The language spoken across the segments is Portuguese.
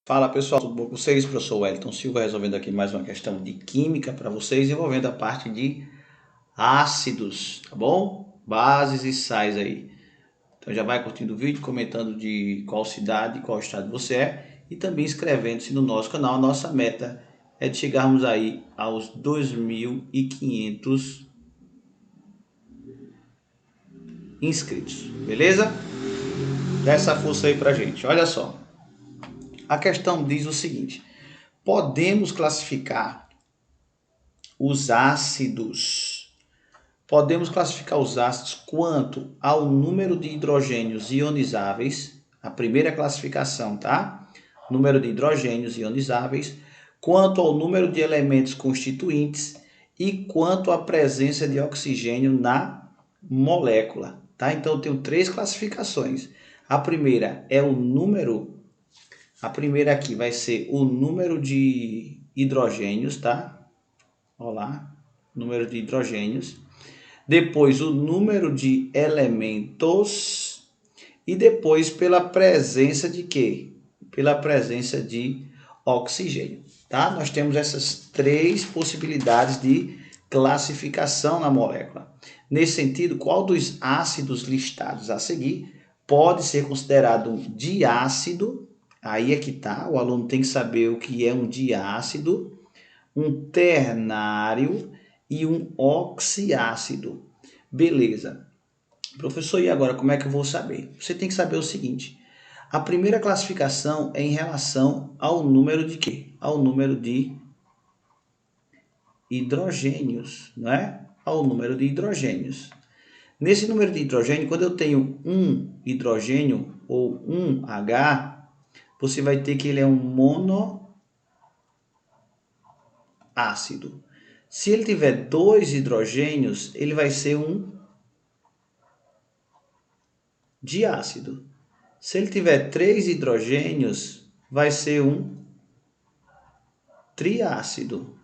Fala pessoal, tudo bom com vocês? Professor Wellington Silva resolvendo aqui mais uma questão de química para vocês, envolvendo a parte de ácidos, tá bom? Bases e sais aí. Então já vai curtindo o vídeo, comentando de qual cidade, qual estado você é e também inscrevendo-se no nosso canal. A nossa meta é de chegarmos aí aos 2.500 inscritos, beleza? Dá essa força aí pra gente. Olha só, a questão diz o seguinte: podemos classificar os ácidos. Podemos classificar os ácidos quanto ao número de hidrogênios ionizáveis, a primeira classificação, tá? Número de hidrogênios ionizáveis, quanto ao número de elementos constituintes e quanto à presença de oxigênio na molécula, tá? Então eu tenho três classificações. A primeira é o número, a primeira aqui vai ser o número de hidrogênios, tá? Olha lá, número de hidrogênios. Depois o número de elementos e depois pela presença de quê? Pela presença de oxigênio, tá? Nós temos essas três possibilidades de classificação na molécula. Nesse sentido, qual dos ácidos listados a seguir pode ser considerado um diácido? Aí é que tá, o aluno tem que saber o que é um diácido, um ternário e um oxiácido. Beleza. Professor, e agora como é que eu vou saber? Você tem que saber o seguinte: a primeira classificação é em relação ao número de quê? Ao número de hidrogênios, não é? Ao número de hidrogênios. Nesse número de hidrogênio, quando eu tenho um hidrogênio ou um H, você vai ter que ele é um monoácido. Se ele tiver dois hidrogênios, ele vai ser um diácido. Se ele tiver três hidrogênios, vai ser um triácido.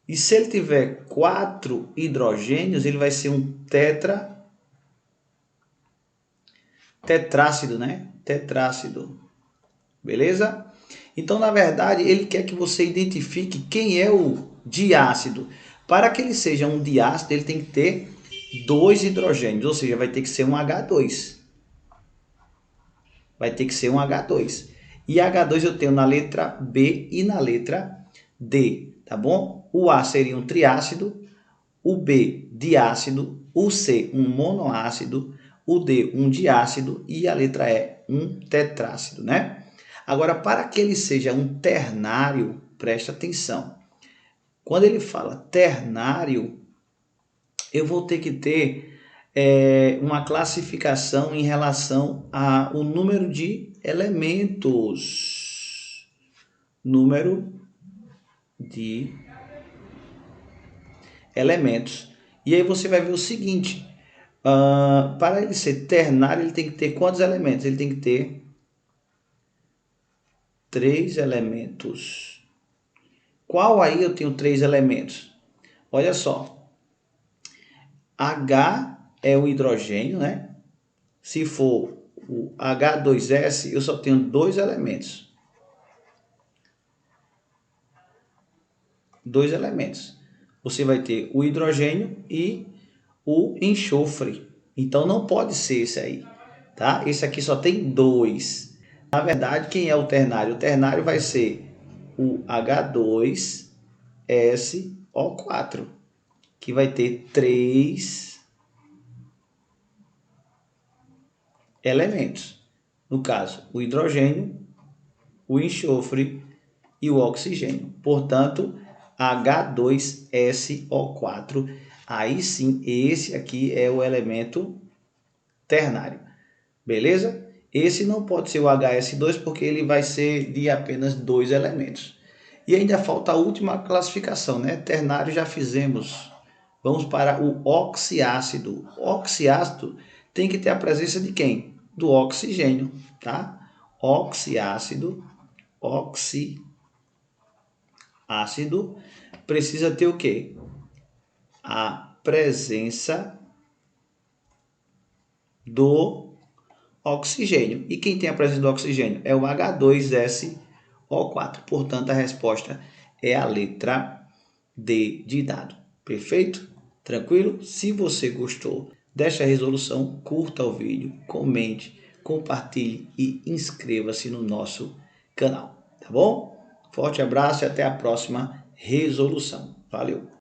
E se ele tiver quatro hidrogênios, ele vai ser um tetrácido, né? Tetrácido. Beleza? Então, na verdade, ele quer que você identifique quem é o diácido. Para que ele seja um diácido, ele tem que ter dois hidrogênios, ou seja, vai ter que ser um H2. Vai ter que ser um H2. E H2 eu tenho na letra B e na letra D, tá bom? O A seria um triácido, o B diácido, o C um monoácido, o D um diácido e a letra E um tetrácido, né? Agora, para que ele seja um ternário, presta atenção. Quando ele fala ternário, eu vou ter que ter uma classificação em relação ao número de elementos. Número de elementos. E aí você vai ver o seguinte: para ele ser ternário, ele tem que ter quantos elementos? Ele tem que ter 3 elementos. Qual aí eu tenho 3 elementos? Olha só. H é o hidrogênio, né? Se for o H2S, eu só tenho 2 elementos. 2 elementos. Você vai ter o hidrogênio e o enxofre. Então não pode ser esse aí, tá? Esse aqui só tem 2. Na verdade, quem é o ternário? O ternário vai ser o H2SO4, que vai ter 3 elementos. No caso, o hidrogênio, o enxofre e o oxigênio. Portanto, H2SO4. Aí sim, esse aqui é o elemento ternário. Beleza? Esse não pode ser o HS2 porque ele vai ser de apenas 2 elementos. E ainda falta a última classificação, né? Ternário já fizemos. Vamos para o oxiácido. O oxiácido tem que ter a presença de quem? Do oxigênio, tá? Oxiácido, oxiácido precisa ter o quê? A presença do oxigênio. E quem tem a presença do oxigênio? É o H2SO4. O4. Portanto, a resposta é a letra D de dado. Perfeito? Tranquilo? Se você gostou desta resolução, curta o vídeo, comente, compartilhe e inscreva-se no nosso canal. Tá bom? Forte abraço e até a próxima resolução. Valeu!